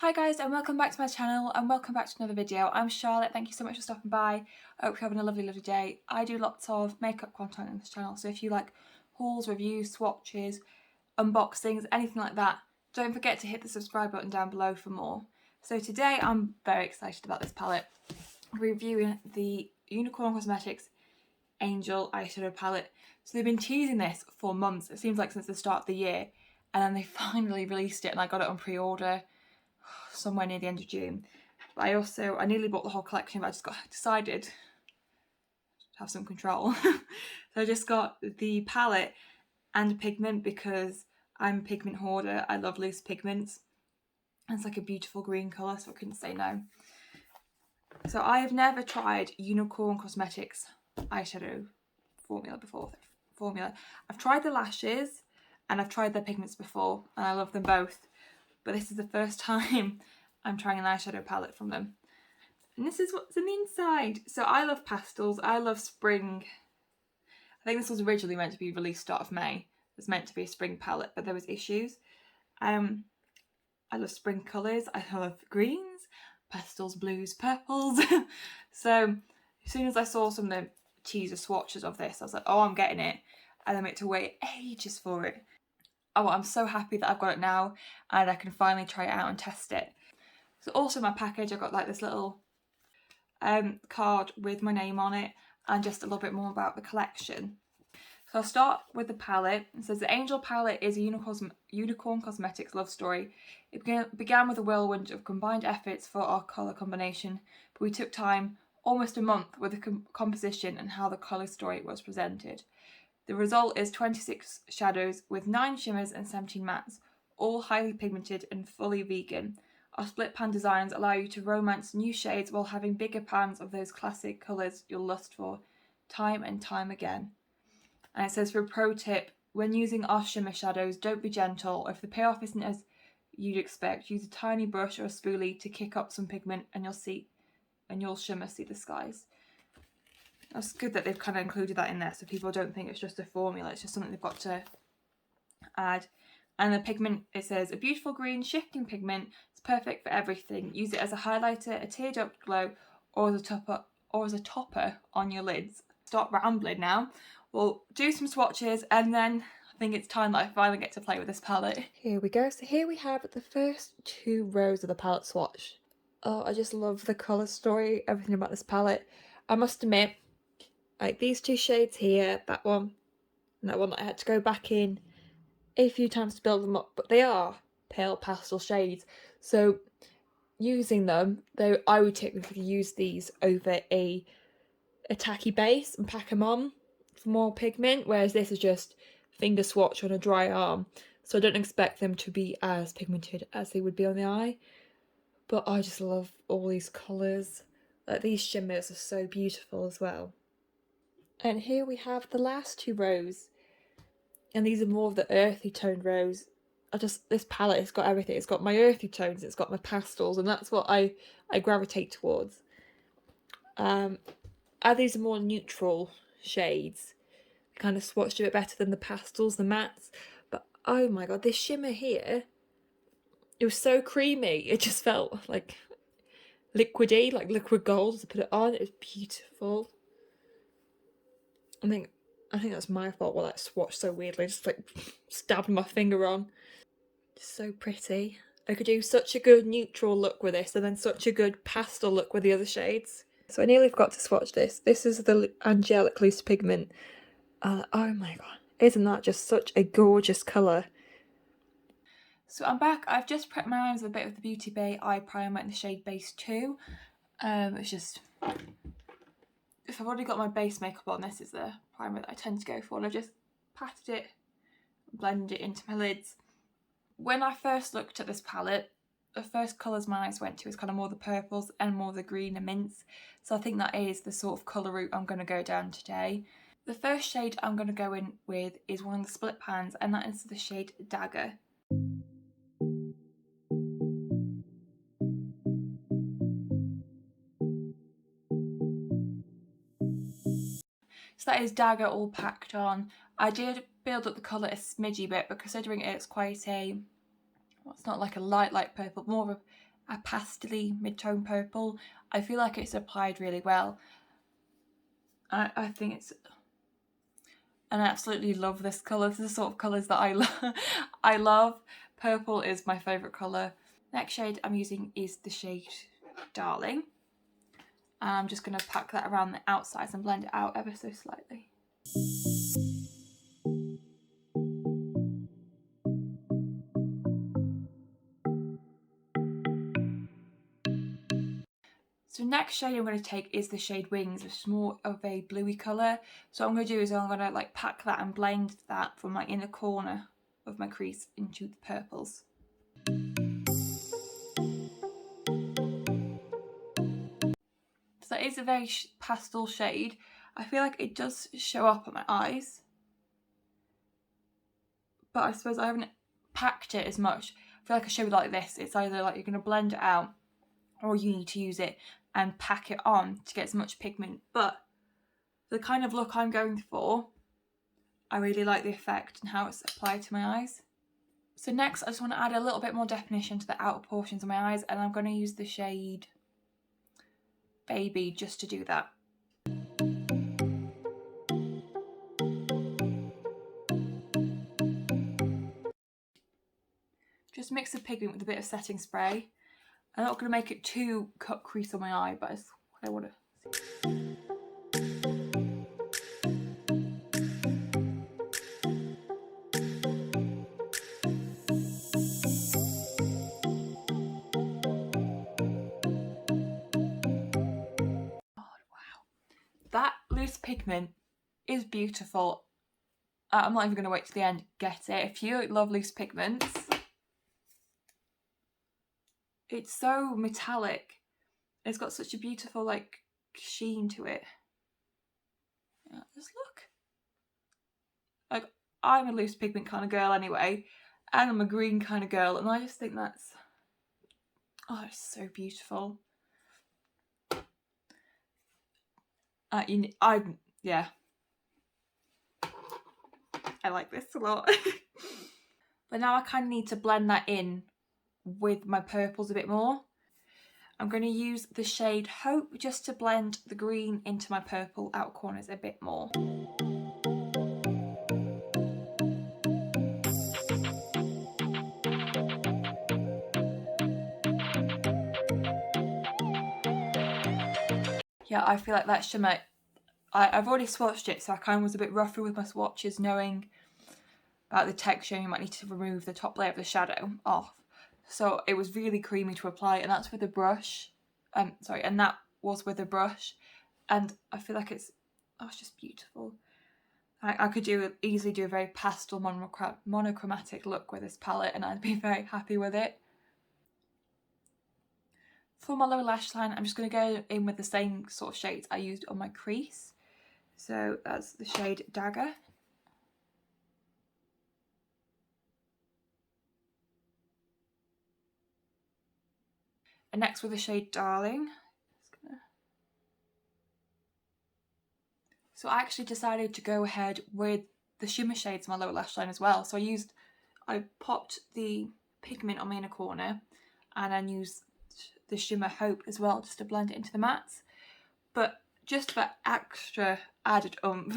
Hi guys and welcome back to my channel and welcome back to another video. I'm Charlotte, thank you so much for stopping by. I hope you're having a lovely day. I do lots of makeup content on this channel, so if you like hauls, reviews, swatches, unboxings, anything like that, don't forget to hit the subscribe button down below for more. So today I'm very excited about this palette. I'm reviewing the Unicorn Cosmetics Angel eyeshadow palette. So they've been teasing this for months, it seems like since the start of the year, and then they finally released it and I got it on pre-order somewhere near the end of June. But I nearly bought the whole collection, but I just decided to have some control. So I just got the palette and pigment because I'm a pigment hoarder. I love loose pigments. And it's like a beautiful green colour, so I couldn't say no. So I have never tried Unicorn Cosmetics eyeshadow formula before. I've tried the lashes and I've tried their pigments before and I love them both. But this is the first time I'm trying an eyeshadow palette from them. And this is what's in the inside. So I love pastels, I love spring. I think this was originally meant to be released start of May. It was meant to be a spring palette, but there was issues. I love spring colours, I love greens, pastels, blues, purples. So as soon as I saw some of the teaser swatches of this, I was like, oh, I'm getting it. And I had to wait ages for it. Oh, I'm so happy that I've got it now and I can finally try it out and test it. So also in my package I got like this little card with my name on it and just a little bit more about the collection. So I'll start with the palette. It says the Angel palette is a Unicorn Cosmetics love story. It began with a whirlwind of combined efforts for our colour combination, but we took time, almost a month, with the composition and how the colour story was presented. The result is 26 shadows with 9 shimmers and 17 mattes, all highly pigmented and fully vegan. Our split pan designs allow you to romance new shades while having bigger pans of those classic colours you'll lust for time and time again. And it says, for a pro tip, when using our shimmer shadows, don't be gentle. If the payoff isn't as you'd expect, use a tiny brush or a spoolie to kick up some pigment and you'll shimmer see the skies. That's good that they've kind of included that in there so people don't think it's just a formula, it's just something they've got to add. And the pigment, it says, a beautiful green shifting pigment. It's perfect for everything. Use it as a highlighter, a teardrop glow, or as a topper on your lids. Stop rambling now. We'll do some swatches and then I think it's time that I finally get to play with this palette. Here we go. So here we have the first 2 rows of the palette swatch. Oh, I just love the colour story, everything about this palette. I must admit, like these 2 shades here, that one, and that one that I had to go back in a few times to build them up, but they are pale pastel shades, so using them, though I would technically use these over a tacky base and pack them on for more pigment, whereas this is just finger swatch on a dry arm, so I don't expect them to be as pigmented as they would be on the eye. But I just love all these colours. Like these shimmers are so beautiful as well. And here we have the last 2 rows. And these are more of the earthy toned rows. This palette has got everything. It's got my earthy tones, it's got my pastels, and that's what I gravitate towards. These are more neutral shades. Kind of swatched a bit better than the pastels, the mattes. But oh my god, this shimmer here, it was so creamy. It just felt like liquidy, like liquid gold to put it on. It was beautiful. I think that's my fault while I swatched so weirdly, just like stabbed my finger on. Just so pretty. I could do such a good neutral look with this and then such a good pastel look with the other shades. So I nearly forgot to swatch this. This is the Angelic Loose Pigment. Oh my god, isn't that just such a gorgeous colour? So I'm back. I've just prepped my eyes with a bit of the Beauty Bay Eye Primer in the shade Base 2. It's just, if I've already got my base makeup on, this is the primer that I tend to go for, and I've just patted it, blended it into my lids. When I first looked at this palette, the first colours my eyes went to is kind of more the purples and more the green and mints. So I think that is the sort of colour route I'm going to go down today. The first shade I'm going to go in with is one of the split pans, and that is the shade Dagger. So that is Dagger all packed on. I did build up the colour a smidgy bit, but considering it's quite a, well, it's not like a light purple, more of a pastel-y mid-tone purple. I feel like it's applied really well. I think it's... And I absolutely love this colour. This is the sort of colours that I love. Purple is my favourite colour. Next shade I'm using is the shade Darling. And I'm just going to pack that around the outsides and blend it out ever so slightly. So next shade I'm going to take is the shade Wings, which is more of a bluey colour. So what I'm going to do is I'm going to like pack that and blend that from my inner corner of my crease into the purples. So that is a very pastel shade. I feel like it does show up at my eyes, but I suppose I haven't packed it as much. I feel like a shade like this, it's either like you're going to blend it out or you need to use it and pack it on to get as much pigment. But the kind of look I'm going for, I really like the effect and how it's applied to my eyes. So next I just want to add a little bit more definition to the outer portions of my eyes, and I'm going to use the shade Baby just to do that. Just mix the pigment with a bit of setting spray. I'm not going to make it too cut crease on my eye, but it's what I want to see. That loose pigment is beautiful. I'm not even going to wait to the end. Get it. If you love loose pigments, it's so metallic. It's got such a beautiful like sheen to it. Yeah, just look. Like, I'm a loose pigment kind of girl anyway, and I'm a green kind of girl, and I just think that's, oh, it's so beautiful. Yeah, I like this a lot. But now I kind of need to blend that in with my purples a bit more. I'm going to use the shade Hope just to blend the green into my purple outer corners a bit more. Yeah, I feel like that shimmer, I've already swatched it, so I kind of was a bit rougher with my swatches, knowing about the texture. You might need to remove the top layer of the shadow off. So it was really creamy to apply, and that's with a brush. And that was with a brush. And I feel like it's just beautiful. I could easily do a very pastel monochromatic look with this palette, and I'd be very happy with it. For my lower lash line, I'm just going to go in with the same sort of shades I used on my crease. So that's the shade Dagger. And next with the shade Darling. So I actually decided to go ahead with the shimmer shades on my lower lash line as well. So I popped the pigment on my inner corner and then used the shimmer Hope as well just to blend it into the mattes. But just for extra added oomph,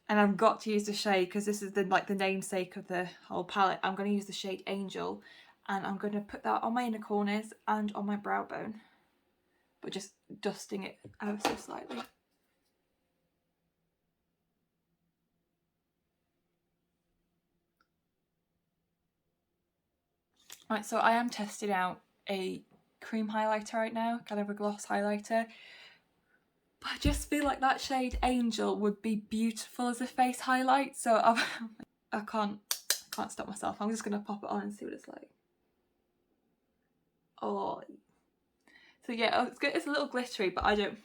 and I've got to use the shade because this is the namesake of the whole palette, I'm going to use the shade Angel, and I'm going to put that on my inner corners and on my brow bone, but just dusting it ever so slightly. Right, so I am testing out a cream highlighter right now, kind of a gloss highlighter. But I just feel like that shade Angel would be beautiful as a face highlight, so I can't stop myself. I'm just going to pop it on and see what it's like. Oh. So yeah, it's a little glittery, but that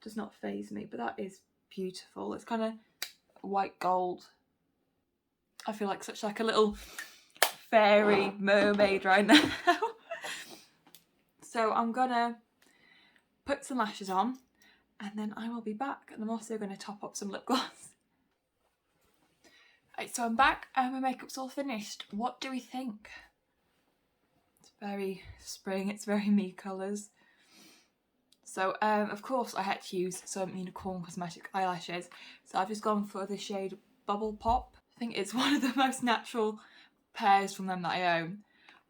does not faze me, but that is beautiful. It's kind of white gold. I feel like such like a little fairy mermaid right now. So I'm gonna put some lashes on and then I will be back, and I'm also going to top up some lip gloss. Right, so I'm back and my makeup's all finished. What do we think? very spring, it's very me colours. So of course I had to use some Unicorn Cosmetic eyelashes, so I've just gone for the shade Bubble Pop. I think it's one of the most natural pairs from them that I own.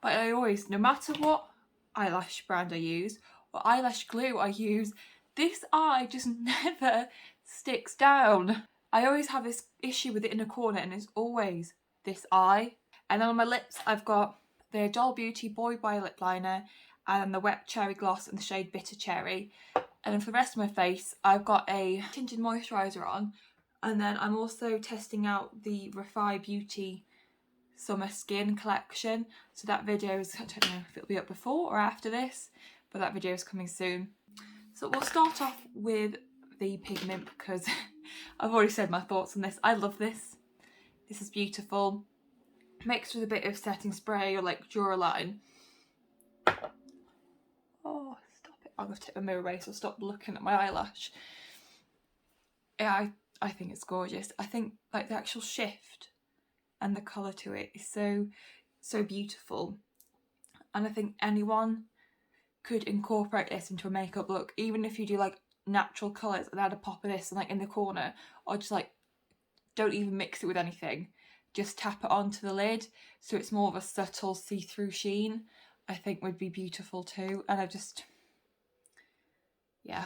But I always, no matter what eyelash brand I use or eyelash glue I use, this eye just never sticks down. I always have this issue with the inner corner, and it's always this eye. And then on my lips I've got the Doll Beauty Boy Boy lip liner and the Wet Cherry Gloss in the shade Bitter Cherry. And then for the rest of my face I've got a tinted moisturiser on, and then I'm also testing out the Refi Beauty Summer Skin collection. So that video is, I don't know if it'll be up before or after this, but that video is coming soon. So we'll start off with the pigment because I've already said my thoughts on this. I love this. This is beautiful. Mixed with a bit of setting spray or like Duraline. Oh, stop it. I'm going to take my mirror away so stop looking at my eyelash. Yeah, I think it's gorgeous. I think like the actual shift and the colour to it is so beautiful. And I think anyone could incorporate this into a makeup look, even if you do like natural colours and add a pop of this and like in the corner, or just like don't even mix it with anything. Just tap it onto the lid so it's more of a subtle see-through sheen. I think would be beautiful too. And I just, yeah,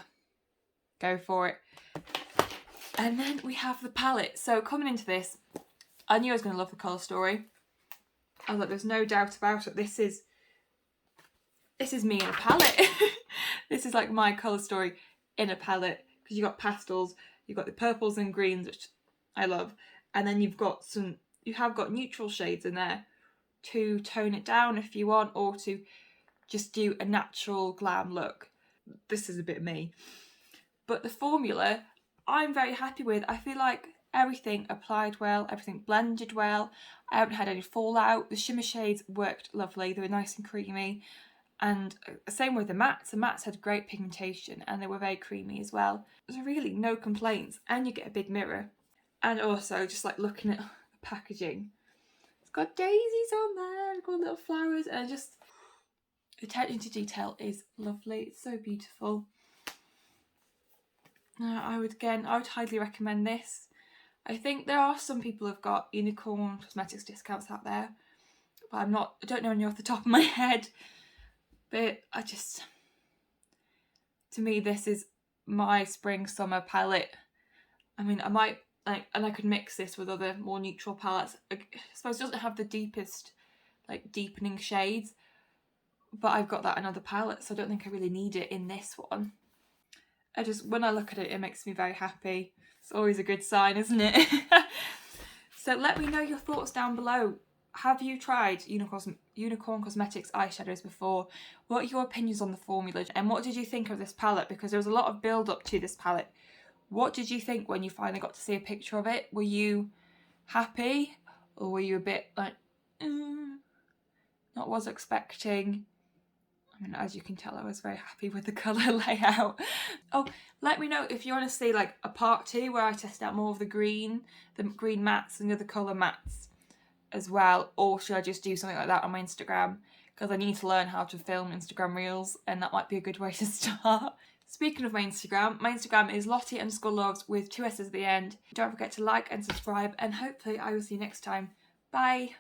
go for it. And then we have the palette. So coming into this, I knew I was going to love the colour story. I was like, there's no doubt about it. This is me in a palette. This is like my colour story in a palette, because you've got pastels, you've got the purples and greens, which I love, and then you have got neutral shades in there to tone it down if you want, or to just do a natural glam look. This is a bit me. But the formula I'm very happy with. I feel like everything applied well, everything blended well. I haven't had any fallout. The shimmer shades worked lovely. They were nice and creamy. And same with the mattes. The mattes had great pigmentation and they were very creamy as well. There's really no complaints. And you get a big mirror. And also just like looking at the packaging. It's got daisies on there, it's got little flowers, and just the attention to detail is lovely. It's so beautiful. I would highly recommend this. I think there are some people who've got Unicorn Cosmetics discounts out there, but I don't know any off the top of my head. But to me, this is my spring summer palette. I mean, I might and I could mix this with other more neutral palettes. I suppose it doesn't have the deepest, like deepening shades, but I've got that in other palettes, so I don't think I really need it in this one. When I look at it, it makes me very happy. It's always a good sign, isn't it? So let me know your thoughts down below. Have you tried Unicorn Cosmetics eyeshadows before? What are your opinions on the formula? And what did you think of this palette? Because there was a lot of build up to this palette. What did you think when you finally got to see a picture of it? Were you happy? Or were you a bit like, not was expecting? I mean, as you can tell, I was very happy with the colour layout. Oh, let me know if you want to see like a part 2 where I test out more of the green mattes and the other colour mattes as well, or should I just do something like that on my Instagram? Because I need to learn how to film Instagram reels, and that might be a good way to start. Speaking of my Instagram is Lottie_loves with 2 S's at the end. Don't forget to like and subscribe, and hopefully I will see you next time. Bye!